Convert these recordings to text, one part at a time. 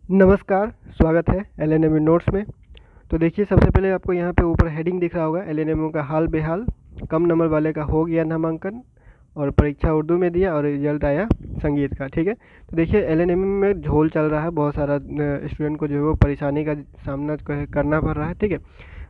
नमस्कार, स्वागत है एलएनएमयू नोट्स में। तो देखिए, सबसे पहले आपको यहाँ पे ऊपर हेडिंग दिख रहा होगा, एलएनएमयू का हाल बेहाल, कम नंबर वाले का हो गया नामांकन और परीक्षा उर्दू में दिया और रिजल्ट आया संगीत का। ठीक है, तो देखिए एलएनएमयू में झोल चल रहा है, बहुत सारा स्टूडेंट को जो है वो परेशानी का सामना करना पड़ रहा है। ठीक है,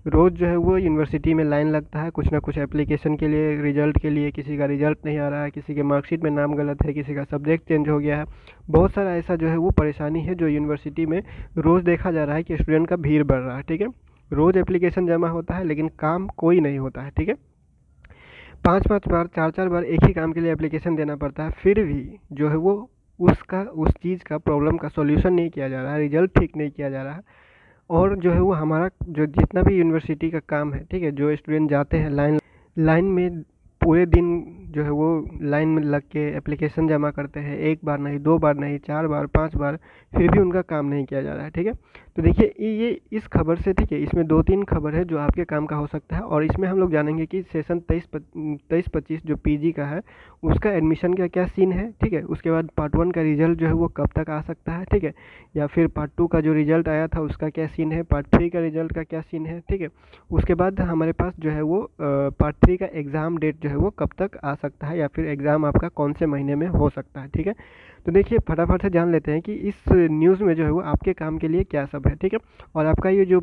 रोज़ जो है वो यूनिवर्सिटी में लाइन लगता है कुछ ना कुछ एप्लीकेशन के लिए, रिजल्ट के लिए। किसी का रिजल्ट नहीं आ रहा है, किसी के मार्कशीट में नाम गलत है, किसी का सब्जेक्ट चेंज हो गया है। बहुत सारा ऐसा जो है वो परेशानी है जो यूनिवर्सिटी में रोज़ देखा जा रहा है कि स्टूडेंट का भीड़ बढ़ रहा है। ठीक है, रोज़ एप्लीकेशन जमा होता है लेकिन काम कोई नहीं होता है। ठीक है, 5-5 बार 4-4 बार एक ही काम के लिए एप्लीकेशन देना पड़ता है, फिर भी जो है वो उस चीज़ का प्रॉब्लम का सॉल्यूशन नहीं किया जा रहा है, रिजल्ट ठीक नहीं किया जा रहा है। और जो है वो हमारा जो जितना भी यूनिवर्सिटी का काम है, ठीक है, जो स्टूडेंट जाते हैं लाइन लाइन में, पूरे दिन जो है वो लाइन में लग के एप्लीकेशन जमा करते हैं, एक बार नहीं, दो बार नहीं, 4 बार 5 बार, फिर भी उनका काम नहीं किया जा रहा है। ठीक है, तो देखिए ये इस खबर से, ठीक है, इसमें 2-3 खबर है जो आपके काम का हो सकता है। और इसमें हम लोग जानेंगे कि सेशन 23-25 जो पीजी का है उसका एडमिशन का क्या सीन है। ठीक है, उसके बाद पार्ट 1 का रिजल्ट जो है वो कब तक आ सकता है। ठीक है, या फिर पार्ट 2 का जो रिजल्ट आया था उसका क्या सीन है, पार्ट 3 का रिजल्ट का क्या सीन है। ठीक है, उसके बाद हमारे पास जो है वो पार्ट 3 का एग्ज़ाम डेट जो है वो कब तक आ सकता है, या फिर एग्ज़ाम आपका कौन से महीने में हो सकता है। ठीक है, तो देखिए फटाफट से जान लेते हैं कि इस न्यूज़ में जो है वो आपके काम के लिए क्या सब है। ठीक है, और आपका ये जो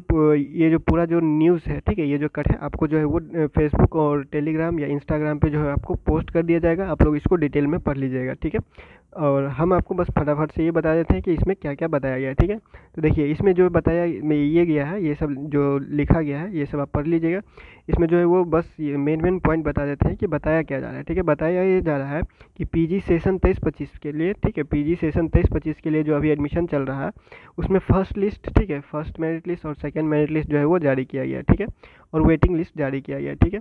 पूरा जो न्यूज़ है, ठीक है, ये जो कट है आपको जो है वो फेसबुक और टेलीग्राम या इंस्टाग्राम पे जो है आपको पोस्ट कर दिया जाएगा, आप लोग इसको डिटेल में पढ़ लीजिएगा। ठीक है, और हम आपको बस फटाफट से ये बता देते हैं कि इसमें क्या क्या बताया गया है। ठीक है, तो देखिए इसमें जो बताया ये गया है, ये सब जो लिखा गया है ये सब आप पढ़ लीजिएगा। इसमें जो है वो बस ये मेन पॉइंट बता देते हैं कि बताया क्या जा रहा है। ठीक है, बताया ये जा रहा है कि पीजी सेशन 23-25 के लिए, ठीक है, पीजी सेशन 23-25 के लिए जो अभी एडमिशन चल रहा है उसमें फर्स्ट लिस्ट, ठीक है, फर्स्ट मेरिट लिस्ट और सेकेंड मेरिट लिस्ट जो है वो जारी किया गया है। ठीक है, और वेटिंग लिस्ट जारी किया गया है। ठीक है,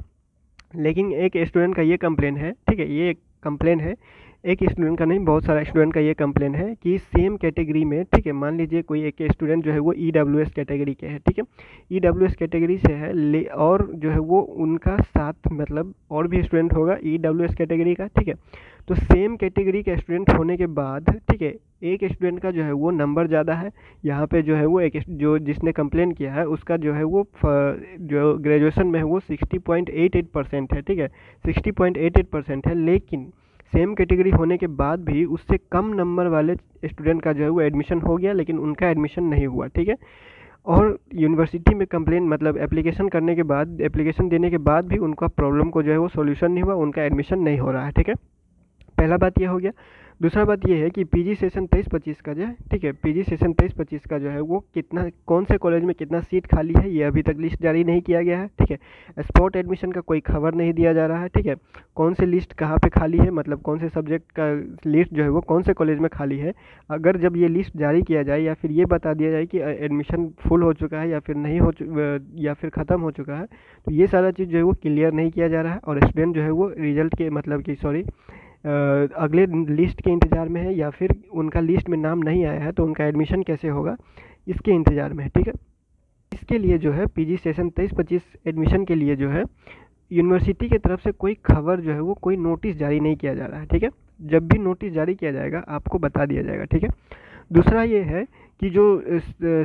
लेकिन एक स्टूडेंट का ये कंप्लेन है, ठीक है, ये एक कंप्लेन है, एक स्टूडेंट का नहीं, बहुत सारा स्टूडेंट का ये कंप्लेन है कि सेम कैटेगरी में, ठीक है, मान लीजिए कोई एक स्टूडेंट जो है वो ईडब्ल्यूएस कैटेगरी के है। ठीक है, ईडब्ल्यूएस कैटेगरी से है और जो है वो उनका साथ मतलब और भी स्टूडेंट होगा ईडब्ल्यूएस कैटेगरी का। ठीक है, तो सेम कैटेगरी का स्टूडेंट होने के बाद, ठीक है, एक स्टूडेंट का जो है वो नंबर ज़्यादा है। यहाँ पे जो है वो एक जो जिसने कंप्लेन किया है उसका जो है वो जो ग्रेजुएशन में है वो 60.88% है। ठीक है, 60.88% है, लेकिन सेम कैटेगरी होने के बाद भी उससे कम नंबर वाले स्टूडेंट का जो है वो एडमिशन हो गया, लेकिन उनका एडमिशन नहीं हुआ। ठीक है, और यूनिवर्सिटी में कंप्लेन मतलब एप्लीकेशन करने के बाद, एप्लीकेशन देने के बाद भी उनका प्रॉब्लम को जो है वो सॉल्यूशन नहीं हुआ, उनका एडमिशन नहीं हो रहा है। ठीक है, पहला बात ये हो गया। दूसरा बात ये है कि पीजी सेशन 23-25 का जो है, ठीक है, पीजी सेशन 23-25 का जो है वो कितना, कौन से कॉलेज में कितना सीट खाली है ये अभी तक लिस्ट जारी नहीं किया गया है। ठीक है, स्पॉट एडमिशन का कोई खबर नहीं दिया जा रहा है। ठीक है, कौन से लिस्ट कहाँ पे खाली है, मतलब कौन से सब्जेक्ट का लिस्ट जो है वो कौन से कॉलेज में खाली है। अगर जब ये लिस्ट जारी किया जाए या फिर ये बता दिया जाए कि एडमिशन फुल हो चुका है या फिर नहीं हो या फिर ख़त्म हो चुका है, तो ये सारा चीज़ जो है वो क्लियर नहीं किया जा रहा है और स्टूडेंट जो है वो रिजल्ट के मतलब कि सॉरी अगले लिस्ट के इंतज़ार में है, या फिर उनका लिस्ट में नाम नहीं आया है तो उनका एडमिशन कैसे होगा इसके इंतज़ार में है। ठीक है, इसके लिए जो है पीजी सेशन 23-25 एडमिशन के लिए जो है यूनिवर्सिटी की तरफ से कोई खबर जो है वो कोई नोटिस जारी नहीं किया जा रहा है। ठीक है, जब भी नोटिस जारी किया जाएगा आपको बता दिया जाएगा। ठीक है, दूसरा ये है कि जो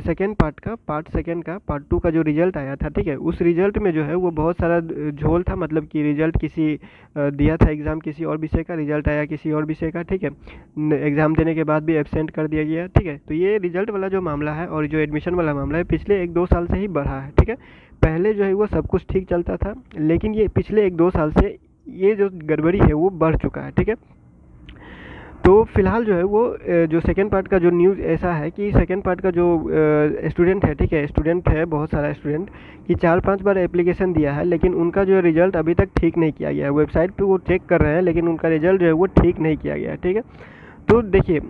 सेकेंड पार्ट सेकेंड का पार्ट 2 का जो रिजल्ट आया था, ठीक है, उस रिजल्ट में जो है वो बहुत सारा झोल था, मतलब कि रिजल्ट किसी दिया था एग्ज़ाम किसी और विषय का, रिजल्ट आया किसी और विषय का। ठीक है, एग्ज़ाम देने के बाद भी एब्सेंट कर दिया गया। ठीक है, तो ये रिजल्ट वाला जो मामला है और जो एडमिशन वाला मामला है पिछले 1-2 साल से ही बढ़ा है। ठीक है, पहले जो है वो सब कुछ ठीक चलता था, लेकिन ये पिछले 1-2 साल से ये जो गड़बड़ी है वो बढ़ चुका है। ठीक है, तो फिलहाल जो है वो जो सेकेंड पार्ट का जो न्यूज़ ऐसा है कि सेकेंड पार्ट का जो स्टूडेंट है, ठीक है, स्टूडेंट है बहुत सारा स्टूडेंट कि 4-5 बार एप्लीकेशन दिया है, लेकिन उनका जो रिजल्ट अभी तक ठीक नहीं किया गया है। वेबसाइट पे वो चेक कर रहे हैं लेकिन उनका रिजल्ट जो है वो ठीक नहीं किया गया है। ठीक है, तो देखिए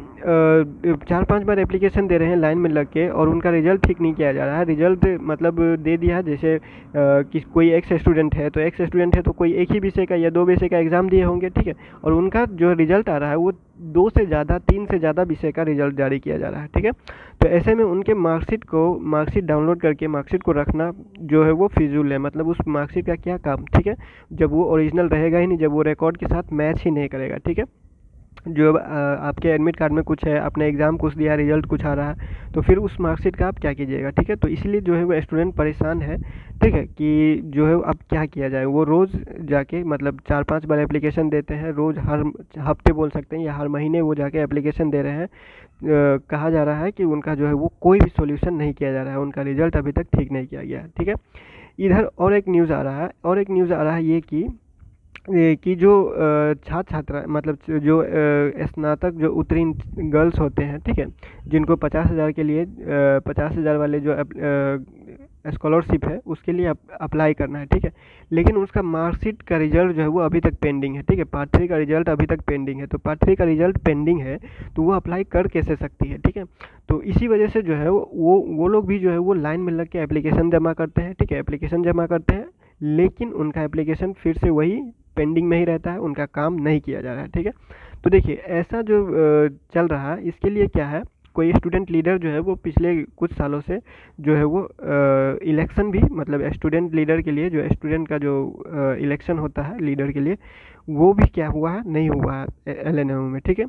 4-5 बार एप्लीकेशन दे रहे हैं लाइन में लग के और उनका रिजल्ट ठीक नहीं किया जा रहा है। रिजल्ट मतलब दे दिया है, जैसे कि कोई एक्स स्टूडेंट है तो कोई एक ही विषय का या 2 विषय का एग्ज़ाम दिए होंगे। ठीक है, और उनका जो रिजल्ट आ रहा है वो 2 से ज़्यादा 3 से ज़्यादा विषय का रिजल्ट जारी किया जा रहा है। ठीक है, तो ऐसे में उनके मार्कशीट डाउनलोड करके मार्कशीट को रखना जो है वो फिजूल है, मतलब उस मार्कशीट का क्या काम। ठीक है, जब वो ओरिजिनल रहेगा ही नहीं, जब वो रिकॉर्ड के साथ मैच ही नहीं करेगा। ठीक है, जो आपके एडमिट कार्ड में कुछ है, आपने एग्ज़ाम कुछ दिया, रिजल्ट कुछ आ रहा है, तो फिर उस मार्कशीट का आप क्या कीजिएगा, ठीक है। तो इसलिए जो है वो स्टूडेंट परेशान है, ठीक है, कि जो है अब क्या किया जाए। वो रोज़ जाके मतलब 4-5 बार एप्लीकेशन देते हैं, रोज़ हर हफ्ते बोल सकते हैं या हर महीने वो जाके एप्लीकेशन दे रहे हैं। कहा जा रहा है कि उनका जो है वो कोई भी सॉल्यूशन नहीं किया जा रहा है, उनका रिजल्ट अभी तक ठीक नहीं किया गया है, ठीक है। इधर और एक न्यूज़ आ रहा है, ये कि जो छात्र छात्रा मतलब जो स्नातक जो उत्तीर्ण गर्ल्स होते हैं, ठीक है, जिनको 50,000 के लिए 50,000 वाले जो स्कॉलरशिप है उसके लिए अप्लाई करना है, ठीक है। लेकिन उसका मार्कशीट का रिजल्ट जो है वो अभी तक पेंडिंग है, ठीक है। पार्ट 3 का रिजल्ट अभी तक पेंडिंग है, तो पार्ट 3 का रिजल्ट पेंडिंग है तो वो अप्लाई कर कैसे सकती है, ठीक है। तो इसी वजह से जो है वो लोग भी जो है वो लाइन में लग के एप्लीकेशन जमा करते हैं, ठीक है, एप्लीकेशन जमा करते हैं, लेकिन उनका एप्लीकेशन फिर से वही पेंडिंग में ही रहता है, उनका काम नहीं किया जा रहा है, ठीक है। तो देखिए ऐसा जो चल रहा है, इसके लिए क्या है, कोई स्टूडेंट लीडर जो है वो पिछले कुछ सालों से जो है वो इलेक्शन भी मतलब स्टूडेंट लीडर के लिए जो स्टूडेंट का जो इलेक्शन होता है लीडर के लिए, वो भी क्या हुआ है, नहीं हुआ है एलएनएम में, ठीक है।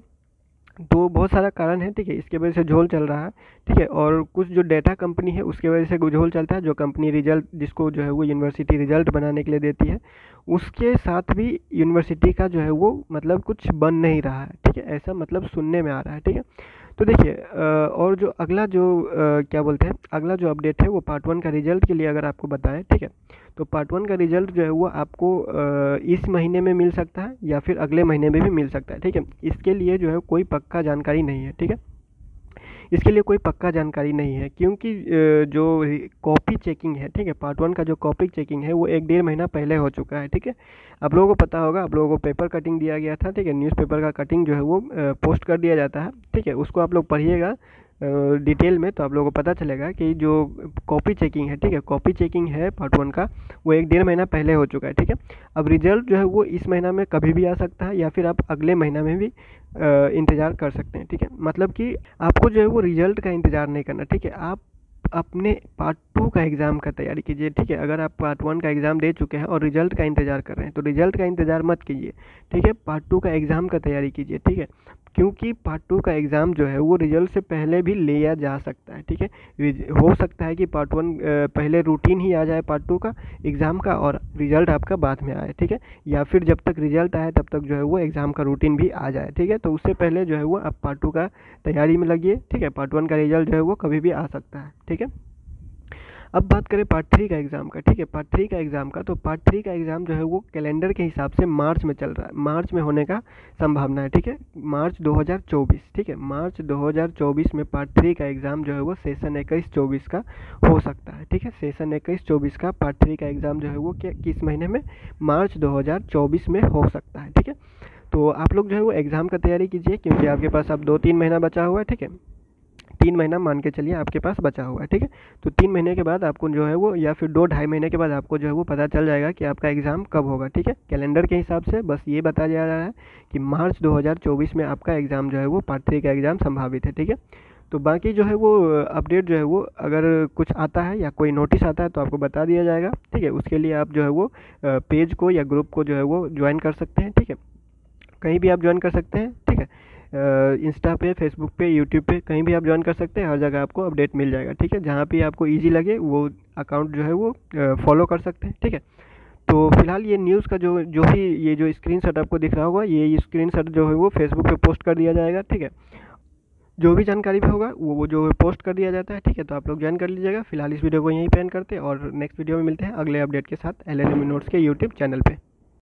तो बहुत सारा कारण है, ठीक है, इसके वजह से झोल चल रहा है, ठीक है। और कुछ जो डेटा कंपनी है उसके वजह से झोल चलता है, जो कंपनी रिजल्ट जिसको जो है वो यूनिवर्सिटी रिजल्ट बनाने के लिए देती है, उसके साथ भी यूनिवर्सिटी का जो है वो मतलब कुछ बन नहीं रहा है, ठीक है, ऐसा मतलब सुनने में आ रहा है, ठीक है। तो देखिए और जो अगला जो क्या बोलते हैं, अगला जो अपडेट है वो पार्ट 1 का रिजल्ट के लिए अगर आपको बताएं, ठीक है, तो पार्ट 1 का रिजल्ट जो है वो आपको इस महीने में मिल सकता है या फिर अगले महीने में भी मिल सकता है, ठीक है। इसके लिए जो है कोई पक्का जानकारी नहीं है, ठीक है, इसके लिए कोई पक्का जानकारी नहीं है, क्योंकि जो कॉपी चेकिंग है, ठीक है, पार्ट 1 का जो कॉपी चेकिंग है वो 1-1.5 महीना पहले हो चुका है, ठीक है। आप लोगों को पता होगा, आप लोगों को पेपर कटिंग दिया गया था, ठीक है, न्यूज़पेपर का कटिंग जो है वो पोस्ट कर दिया जाता है, ठीक है, उसको आप लोग पढ़िएगा डिटेल में, तो आप लोगों को पता चलेगा कि जो कॉपी चेकिंग है, ठीक है, कॉपी चेकिंग है पार्ट 1 का, वो 1-1.5 महीना पहले हो चुका है, ठीक है। अब रिजल्ट जो है वो इस महीना में कभी भी आ सकता है या फिर आप अगले महीना में भी इंतज़ार कर सकते हैं, ठीक है। मतलब कि आपको जो है वो रिजल्ट का इंतज़ार नहीं करना, ठीक है, आप अपने पार्ट 2 का एग्ज़ाम का तैयारी कीजिए, ठीक है। अगर आप पार्ट 1 का एग्ज़ाम दे चुके हैं और रिजल्ट का इंतज़ार कर रहे हैं तो रिजल्ट का इंतज़ार मत कीजिए, ठीक है, पार्ट 2 का एग्ज़ाम का तैयारी कीजिए, ठीक है। क्योंकि पार्ट 2 का एग्ज़ाम जो है वो रिजल्ट से पहले भी लिया जा सकता है, ठीक है। हो सकता है कि पार्ट 1 पहले रूटीन ही आ जाए पार्ट 2 का एग्ज़ाम का और रिजल्ट आपका बाद में आए, ठीक है, या फिर जब तक रिजल्ट आए तब तक जो है वो एग्ज़ाम का रूटीन भी आ जाए, ठीक है। तो उससे पहले जो है वो आप पार्ट 2 का तैयारी में लगिए, ठीक है। पार्ट 1 का रिजल्ट जो है वो कभी भी आ सकता है, ठीक है। अब बात करें पार्ट 3 का एग्ज़ाम का, ठीक है, पार्ट 3 का एग्ज़ाम का, तो पार्ट 3 का एग्ज़ाम जो है वो कैलेंडर के हिसाब से मार्च में चल रहा है, मार्च में होने का संभावना है, ठीक है, मार्च 2024, ठीक है, मार्च 2024 में पार्ट 3 का एग्ज़ाम जो है वो सेशन 21-24 का हो सकता है, ठीक है। सेशन 21-24 का पार्ट 3 का एग्ज़ाम जो है वो किस महीने में, मार्च 2024 में हो सकता है, ठीक है। तो आप लोग जो है वो एग्ज़ाम का तैयारी कीजिए, क्योंकि आपके पास अब 2-3 महीना बचा हुआ है, ठीक है, 3 महीना मान के चलिए आपके पास बचा हुआ है, ठीक है। तो 3 महीने के बाद आपको जो है वो या फिर 2-2.5 महीने के बाद आपको जो है वो पता चल जाएगा कि आपका एग्ज़ाम कब होगा, ठीक है। कैलेंडर के हिसाब से बस ये बताया जा रहा है कि मार्च 2024 में आपका एग्ज़ाम जो है वो पार्ट 3 का एग्ज़ाम संभावित है, ठीक है। तो बाकी जो है वो अपडेट जो है वो अगर कुछ आता है या कोई नोटिस आता है तो आपको बता दिया जाएगा, ठीक है। उसके लिए आप जो है वो पेज को या ग्रुप को जो है वो ज्वाइन कर सकते हैं, ठीक है, कहीं भी आप ज्वाइन कर सकते हैं, ठीक है। इंस्टा पे, फेसबुक पे, यूट्यूब पे कहीं भी आप ज्वाइन कर सकते हैं, हर जगह आपको अपडेट मिल जाएगा, ठीक है। जहाँ भी आपको इजी लगे वो अकाउंट जो है वो फॉलो कर सकते हैं, ठीक है। तो फिलहाल ये न्यूज़ का जो जो भी ये जो स्क्रीनशॉट आपको दिख रहा होगा, ये स्क्रीनशॉट जो है वो फेसबुक पे पोस्ट कर दिया जाएगा, ठीक है। जो भी जानकारी भी होगा वो जो पोस्ट कर दिया जाता है, ठीक है। तो आप लोग ज्वाइन कर लीजिएगा। फिलहाल इस वीडियो को यहीं पे एंड करते हैं और नेक्स्ट वीडियो में मिलते हैं अगले अपडेट के साथ एलएनएम नोट्स के यूट्यूब चैनल पे।